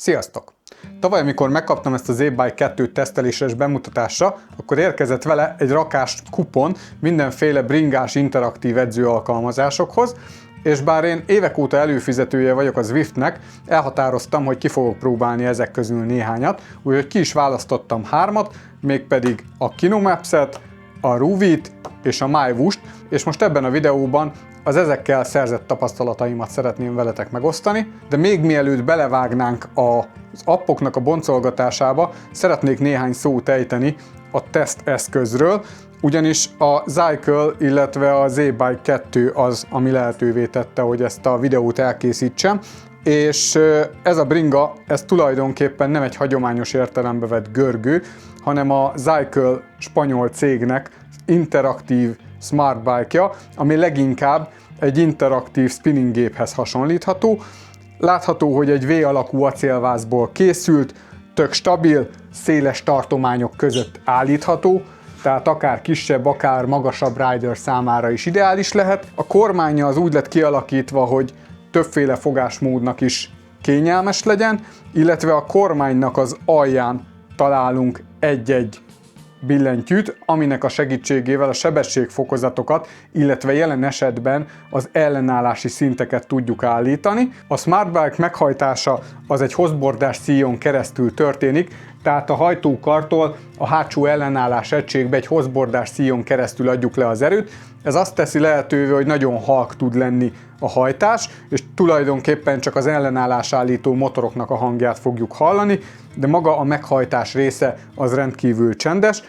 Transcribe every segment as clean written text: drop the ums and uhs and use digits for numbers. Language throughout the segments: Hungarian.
Sziasztok! Tavaly, amikor megkaptam ezt az Z-Bike 2 tesztelésre és bemutatásra, akkor érkezett vele egy rakás kupon mindenféle bringás interaktív edzőalkalmazásokhoz, és bár én évek óta előfizetője vagyok a Zwiftnek, elhatároztam, hogy ki fogok próbálni ezek közül néhányat, úgyhogy ki is választottam 3-at, mégpedig a KinoMaps-et, a Rouvy-t és a MyWhoosh-t, és most ebben a videóban az ezekkel szerzett tapasztalataimat szeretném veletek megosztani, de még mielőtt belevágnánk az appoknak a boncolgatásába, szeretnék néhány szót ejteni a teszteszközről, ugyanis a Zycle, illetve a Z-Bike 2 az, ami lehetővé tette, hogy ezt a videót elkészítsem, és ez a bringa, ez tulajdonképpen nem egy hagyományos értelembe vett görgő, hanem a Zycle spanyol cégnek interaktív smart bike-ja, ami leginkább egy interaktív spinninggéphez hasonlítható. Látható, hogy egy V alakú acélvázból készült, tök stabil, széles tartományok között állítható, tehát akár kisebb, akár magasabb rider számára is ideális lehet. A kormánya az úgy lett kialakítva, hogy többféle fogásmódnak is kényelmes legyen, illetve a kormánynak az alján találunk egy-egy billentyűt, aminek a segítségével a sebességfokozatokat, illetve jelen esetben az ellenállási szinteket tudjuk állítani. A Smart Bike meghajtása az egy hosszbordás szíjon keresztül történik, tehát a hajtókartól a hátsó ellenállás egységbe egy hosszbordás szíjon keresztül adjuk le az erőt. Ez azt teszi lehetővé, hogy nagyon halk tud lenni a hajtás, és tulajdonképpen csak az ellenállás állító motoroknak a hangját fogjuk hallani, de maga a meghajtás része az rendkívül csendes.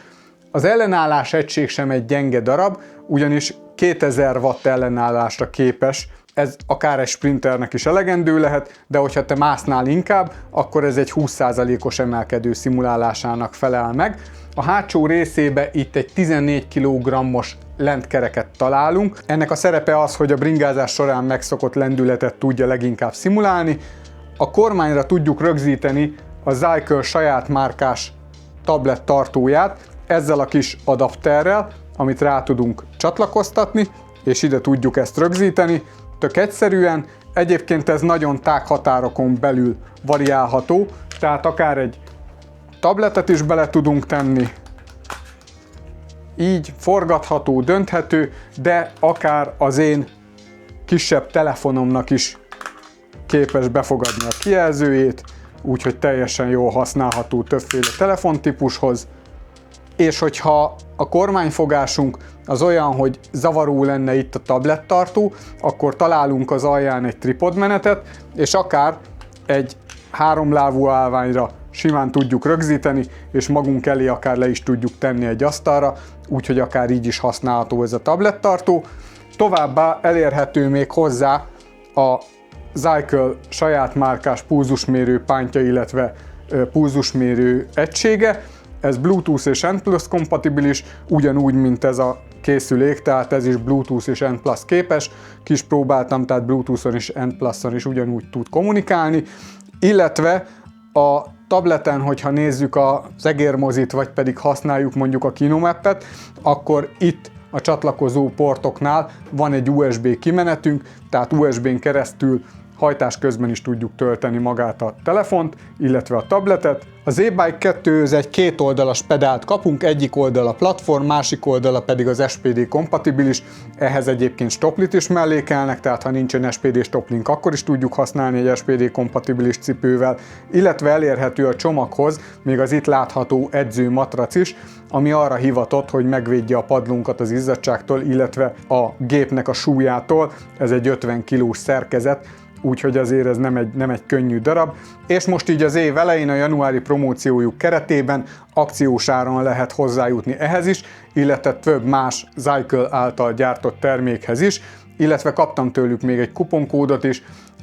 Az ellenállás egység sem egy gyenge darab, ugyanis 2000 watt ellenállásra képes, ez akár egy sprinternek is elegendő lehet, de hogyha te másznál inkább, akkor ez egy 20%-os emelkedő szimulálásának felel meg. A hátsó részébe itt egy 14 kg-os lentkereket találunk. Ennek a szerepe az, hogy a bringázás során megszokott lendületet tudja leginkább szimulálni. A kormányra tudjuk rögzíteni a Zycle saját márkás tablet tartóját, ezzel a kis adapterrel, amit rá tudunk csatlakoztatni, és ide tudjuk ezt rögzíteni. Tök egyszerűen, egyébként ez nagyon tág határokon belül variálható, tehát akár egy tabletet is bele tudunk tenni, így forgatható, dönthető, de akár az én kisebb telefonomnak is képes befogadni a kijelzőjét, úgyhogy teljesen jól használható többféle telefontípushoz. És hogyha a kormányfogásunk az olyan, hogy zavaró lenne itt a tablettartó, akkor találunk az alján egy tripodmenetet, és akár egy háromlábú állványra simán tudjuk rögzíteni, és magunk elé akár le is tudjuk tenni egy asztalra, úgyhogy akár így is használható ez a tablettartó. Továbbá elérhető még hozzá a Zycle saját márkás pulzusmérő pántja, illetve pulzusmérő egysége. Ez Bluetooth és N+ kompatibilis, ugyanúgy, mint ez a készülék, tehát ez is Bluetooth és N+ képes. Ki is próbáltam, tehát Bluetooth-on és N+-on is ugyanúgy tud kommunikálni, illetve a tableten, hogyha nézzük az egérmozit, vagy pedig használjuk mondjuk a KinoMap-et, akkor itt a csatlakozó portoknál van egy USB kimenetünk, tehát USB-n keresztül hajtás közben is tudjuk tölteni magát a telefont, illetve a tabletet. A Z-Bike 2-höz egy kétoldalas pedált kapunk, egyik oldala platform, másik oldala pedig az SPD kompatibilis, ehhez egyébként stoplit is mellékelnek, tehát ha nincsen SPD stoplink, akkor is tudjuk használni egy SPD kompatibilis cipővel, illetve elérhető a csomaghoz még az itt látható edzőmatrac is, ami arra hivatott, hogy megvédje a padlónkat az izzadságtól, illetve a gépnek a súlyától. Ez egy 50 kilós szerkezet, úgyhogy azért ez nem egy könnyű darab. És most így az év elején a januári promóciójuk keretében akciós áron lehet hozzájutni ehhez is, illetve több más Zycle által gyártott termékhez is, illetve kaptam tőlük még egy kuponkódot is,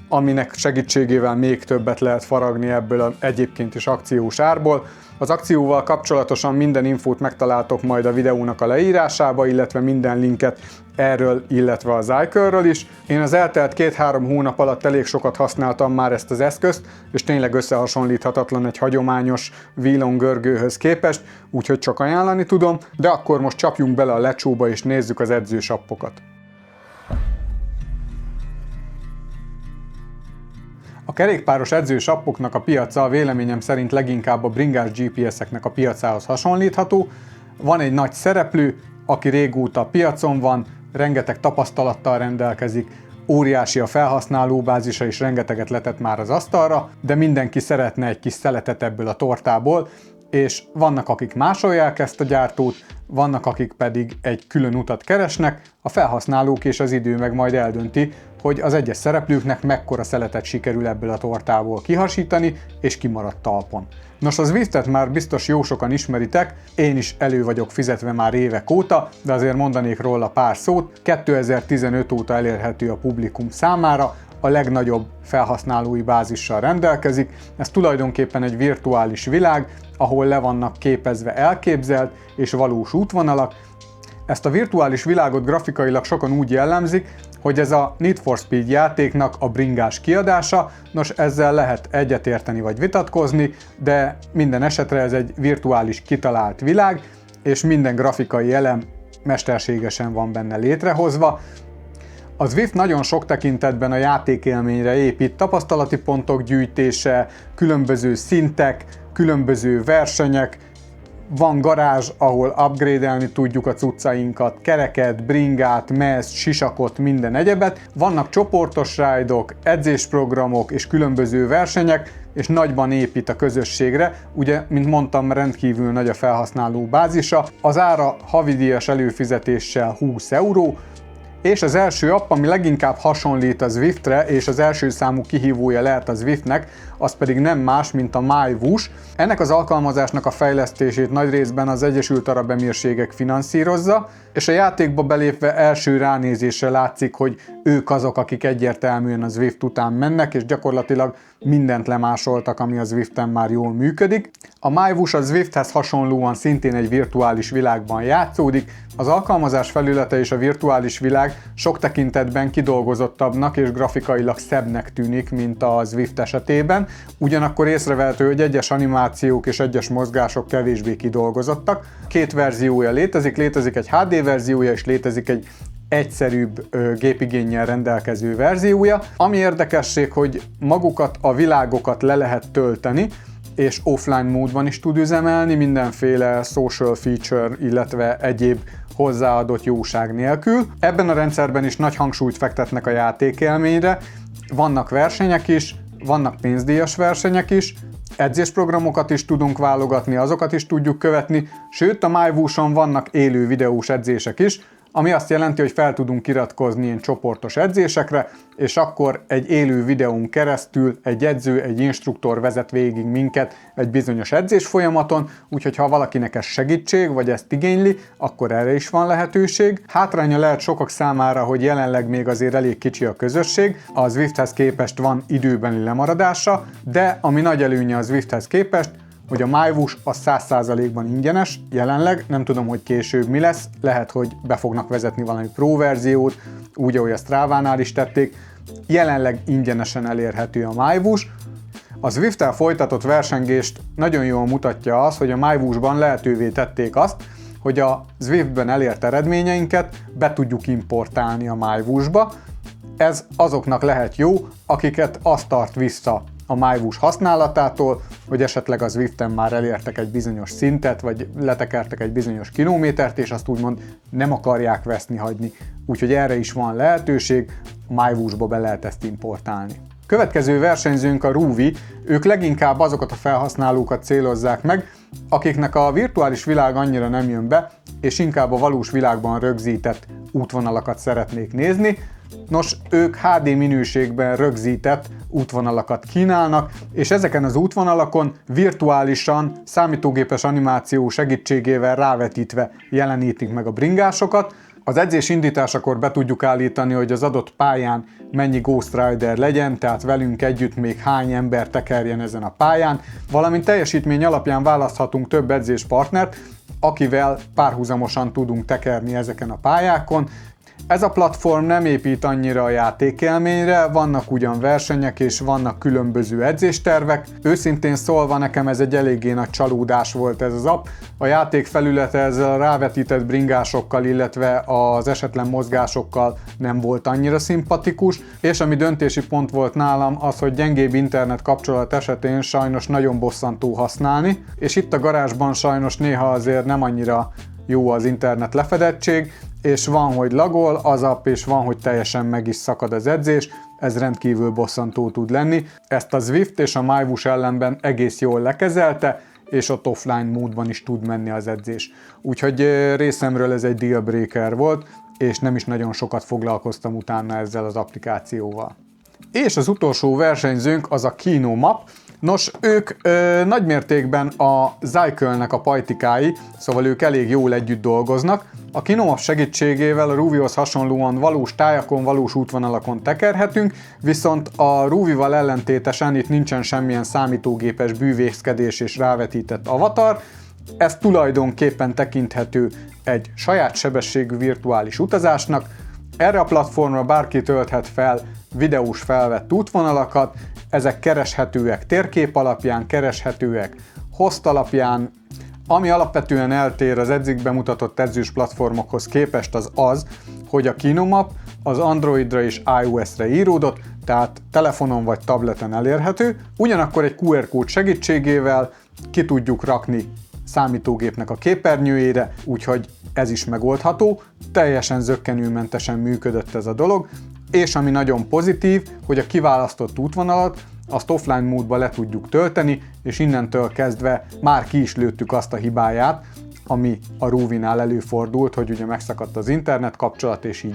aminek segítségével még többet lehet faragni ebből az egyébként is akciós árból. Az akcióval kapcsolatosan minden infót megtaláltok majd a videónak a leírásába, illetve minden linket erről, illetve a Zycle-ről is. Én az eltelt 2-3 hónap alatt elég sokat használtam már ezt az eszközt, és tényleg összehasonlíthatatlan egy hagyományos Wheel-on görgőhöz képest, úgyhogy csak ajánlani tudom, de akkor most csapjunk bele a lecsóba és nézzük az edzős appokat. A kerékpáros edzős appoknak a piaca véleményem szerint leginkább a bringás GPS-eknek a piacához hasonlítható. Van egy nagy szereplő, aki régóta a piacon van, rengeteg tapasztalattal rendelkezik, óriási a felhasználóbázisa és rengeteget letett már az asztalra, de mindenki szeretne egy kis szeletet ebből a tortából, és vannak, akik másolják ezt a gyártót, vannak, akik pedig egy külön utat keresnek, a felhasználók és az idő meg majd eldönti, hogy az egyes szereplőknek mekkora szeletet sikerül ebből a tortából kihasítani, és kimaradt talpon. Nos, az Zwiftet már biztos jó sokan ismeritek, én is elő vagyok fizetve már évek óta, de azért mondanék róla pár szót. 2015 óta elérhető a publikum számára, a legnagyobb felhasználói bázissal rendelkezik. Ez tulajdonképpen egy virtuális világ, ahol le vannak képezve elképzelt és valós útvonalak. Ezt a virtuális világot grafikailag sokan úgy jellemzik, hogy ez a Need for Speed játéknak a bringás kiadása. Nos, ezzel lehet egyetérteni vagy vitatkozni, de minden esetre ez egy virtuális kitalált világ, és minden grafikai elem mesterségesen van benne létrehozva. A Zwift nagyon sok tekintetben a játékélményre épít, tapasztalati pontok gyűjtése, különböző szintek, különböző versenyek, van garázs, ahol upgrade-elni tudjuk a cuccainkat, kereket, bringát, mezt, sisakot, minden egyebet. Vannak csoportos rájdok, edzésprogramok és különböző versenyek, és nagyban épít a közösségre. Ugye, mint mondtam, rendkívül nagy a felhasználó bázisa. Az ára havidíjas előfizetéssel 20 €, és az első app, ami leginkább hasonlít a Zwiftre, és az első számú kihívója lehet a Zwiftnek, az pedig nem más, mint a MyWhoosh. Ennek az alkalmazásnak a fejlesztését nagy részben az Egyesült Arab Emírségek finanszírozza, és a játékba belépve első ránézésre látszik, hogy ők azok, akik egyértelműen a Zwift után mennek, és gyakorlatilag mindent lemásoltak, ami a Zwiften már jól működik. A MyWhoosh a Zwifthez hasonlóan szintén egy virtuális világban játszódik, az alkalmazás felülete és a virtuális világ sok tekintetben kidolgozottabbnak és grafikailag szebbnek tűnik, mint a Zwift esetében, ugyanakkor észrevehető, hogy egyes animációk és egyes mozgások kevésbé kidolgozottak. Két verziója létezik egy HD verziója és létezik egy egyszerűbb gépigénnyel rendelkező verziója. Ami érdekesség, hogy magukat a világokat le lehet tölteni, és offline módban is tud üzemelni, mindenféle social feature, illetve egyéb hozzáadott jóság nélkül. Ebben a rendszerben is nagy hangsúlyt fektetnek a játékélményre, vannak versenyek is, vannak pénzdíjas versenyek is, edzésprogramokat is tudunk válogatni, azokat is tudjuk követni, sőt a MyWhooshon vannak élő videós edzések is, ami azt jelenti, hogy fel tudunk iratkozni ilyen csoportos edzésekre, és akkor egy élő videón keresztül egy edző, egy instruktor vezet végig minket egy bizonyos edzés folyamaton, úgyhogy ha valakinek ez segítség, vagy ezt igényli, akkor erre is van lehetőség. Hátránya lehet sokak számára, hogy jelenleg még azért elég kicsi a közösség, a Zwifthez képest van időbeni lemaradása, de ami nagy előnye a Zwifthez képest, hogy a MyWhoosh az 100%-ban ingyenes, jelenleg, nem tudom, hogy később mi lesz, lehet, hogy be fognak vezetni valami pro verziót, úgy, ahogy a Strávánál is tették, jelenleg ingyenesen elérhető a MyWhoosh. A Zwifttel folytatott versengést nagyon jól mutatja az, hogy a MyWhooshban lehetővé tették azt, hogy a Zwiftben elért eredményeinket be tudjuk importálni a MyWhooshba. Ez azoknak lehet jó, akiket azt tart vissza a MyWhoosh használatától, hogy esetleg a Zwiften már elértek egy bizonyos szintet, vagy letekertek egy bizonyos kilométert, és azt úgymond nem akarják veszni hagyni. Úgyhogy erre is van lehetőség, a MyWhooshba be lehet ezt importálni. Következő versenyzőnk a Rouvy, ők leginkább azokat a felhasználókat célozzák meg, akiknek a virtuális világ annyira nem jön be, és inkább a valós világban rögzített útvonalakat szeretnék nézni. Nos, ők HD minőségben rögzített útvonalakat kínálnak, és ezeken az útvonalakon virtuálisan, számítógépes animáció segítségével rávetítve jelenítik meg a bringásokat. Az edzés indításakor be tudjuk állítani, hogy az adott pályán mennyi Ghost Rider legyen, tehát velünk együtt még hány ember tekerjen ezen a pályán, valamint teljesítmény alapján választhatunk több edzéspartnert, akivel párhuzamosan tudunk tekerni ezeken a pályákon. Ez a platform nem épít annyira a játékélményre, vannak ugyan versenyek és vannak különböző edzéstervek. Őszintén szólva nekem ez egy eléggé nagy csalódás volt ez az app. A játék felülete ezzel a rávetített bringásokkal, illetve az esetlen mozgásokkal nem volt annyira szimpatikus, és ami döntési pont volt nálam az, hogy gyengébb internet kapcsolat esetén sajnos nagyon bosszantó használni, és itt a garázsban sajnos néha azért nem annyira jó az internet lefedettség, és van, hogy lagol az app, és van, hogy teljesen meg is szakad az edzés, ez rendkívül bosszantó tud lenni. Ezt a Zwift és a MyWush ellenben egész jól lekezelte, és ott offline módban is tud menni az edzés. Úgyhogy részemről ez egy deal breaker volt, és nem is nagyon sokat foglalkoztam utána ezzel az applikációval. És az utolsó versenyzőnk az a Kinomap. Nos, ők nagymértékben a Zycle-nek a pajtikái, szóval ők elég jól együtt dolgoznak. A Kinomap segítségével a Ruvihoz hasonlóan valós tájakon, valós útvonalakon tekerhetünk, viszont a Ruvival ellentétesen itt nincsen semmilyen számítógépes bűvészkedés és rávetített avatar. Ez tulajdonképpen tekinthető egy saját sebességű virtuális utazásnak. Erre a platformra bárki tölthet fel videós felvett útvonalakat, ezek kereshetőek térkép alapján, kereshetőek host alapján. Ami alapvetően eltér az eddig bemutatott edzős platformokhoz képest az, hogy a Kinomap az Androidra és iOS-re íródott, tehát telefonon vagy tableten elérhető, ugyanakkor egy QR kód segítségével ki tudjuk rakni számítógépnek a képernyőjére, úgyhogy ez is megoldható, teljesen zökkenőmentesen működött ez a dolog, és ami nagyon pozitív, hogy a kiválasztott útvonalat azt offline módba le tudjuk tölteni, és innentől kezdve már ki is lőttük azt a hibáját, ami a Ruvinál előfordult, hogy ugye megszakadt az internet kapcsolat, és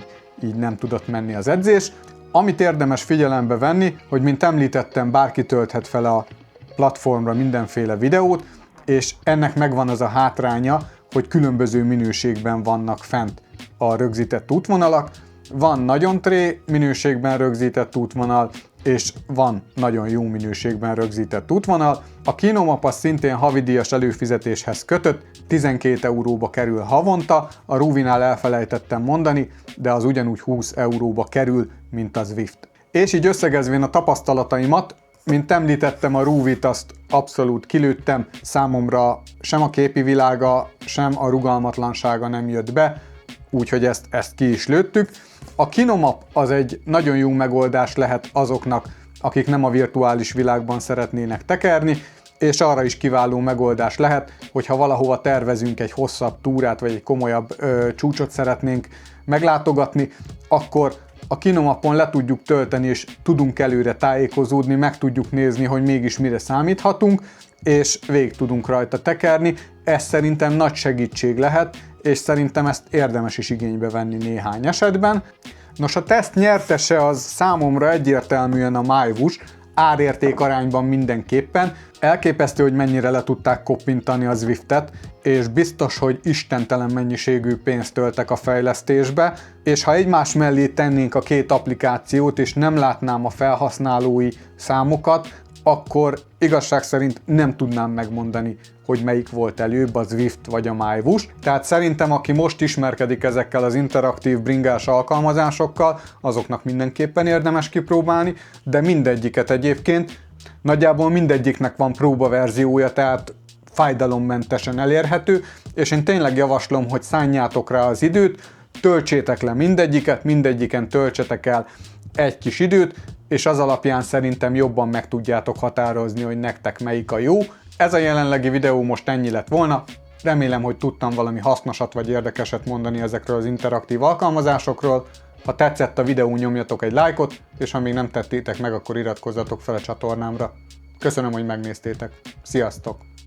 így nem tudott menni az edzés. Amit érdemes figyelembe venni, hogy mint említettem, bárki tölthet fel a platformra mindenféle videót, és ennek megvan az a hátránya, hogy különböző minőségben vannak fent a rögzített útvonalak. Van nagyon tré minőségben rögzített útvonal, és van nagyon jó minőségben rögzített útvonal. A Kinomap az szintén havidíjas előfizetéshez kötött, 12 euróba kerül havonta, a Ruvinál elfelejtettem mondani, de az ugyanúgy 20 euróba kerül, mint a Zwift. És így összegezvén a tapasztalataimat, mint említettem, a Ruvit azt abszolút kilőttem, számomra sem a képi világa, sem a rugalmatlansága nem jött be, úgyhogy ezt ki is lőttük. A Kinomap az egy nagyon jó megoldás lehet azoknak, akik nem a virtuális világban szeretnének tekerni, és arra is kiváló megoldás lehet, hogyha valahova tervezünk egy hosszabb túrát, vagy egy komolyabb csúcsot szeretnénk meglátogatni, akkor a Kinomapon le tudjuk tölteni, és tudunk előre tájékozódni, meg tudjuk nézni, hogy mégis mire számíthatunk, és végig tudunk rajta tekerni. Ez szerintem nagy segítség lehet, és szerintem ezt érdemes is igénybe venni néhány esetben. Nos, a teszt nyertese az számomra egyértelműen a MyWush, árérték arányban mindenképpen. Elképesztő, hogy mennyire le tudták koppintani a Zwiftet, és biztos, hogy istentelen mennyiségű pénzt töltek a fejlesztésbe, és ha egymás mellé tennénk a két applikációt, és nem látnám a felhasználói számokat, akkor igazság szerint nem tudnám megmondani, hogy melyik volt előbb, a Zwift vagy a MyWush. Tehát szerintem, aki most ismerkedik ezekkel az interaktív bringás alkalmazásokkal, azoknak mindenképpen érdemes kipróbálni, de mindegyiket egyébként, nagyjából mindegyiknek van próbaverziója, tehát fájdalommentesen elérhető, és én tényleg javaslom, hogy szánjátok rá az időt, töltsétek le mindegyiket, mindegyiken töltsetek el egy kis időt, és az alapján szerintem jobban meg tudjátok határozni, hogy nektek melyik a jó. Ez a jelenlegi videó most ennyi lett volna, remélem, hogy tudtam valami hasznosat vagy érdekeset mondani ezekről az interaktív alkalmazásokról. Ha tetszett a videó, nyomjatok egy lájkot, és ha még nem tettétek meg, akkor iratkozzatok fel a csatornámra. Köszönöm, hogy megnéztétek. Sziasztok!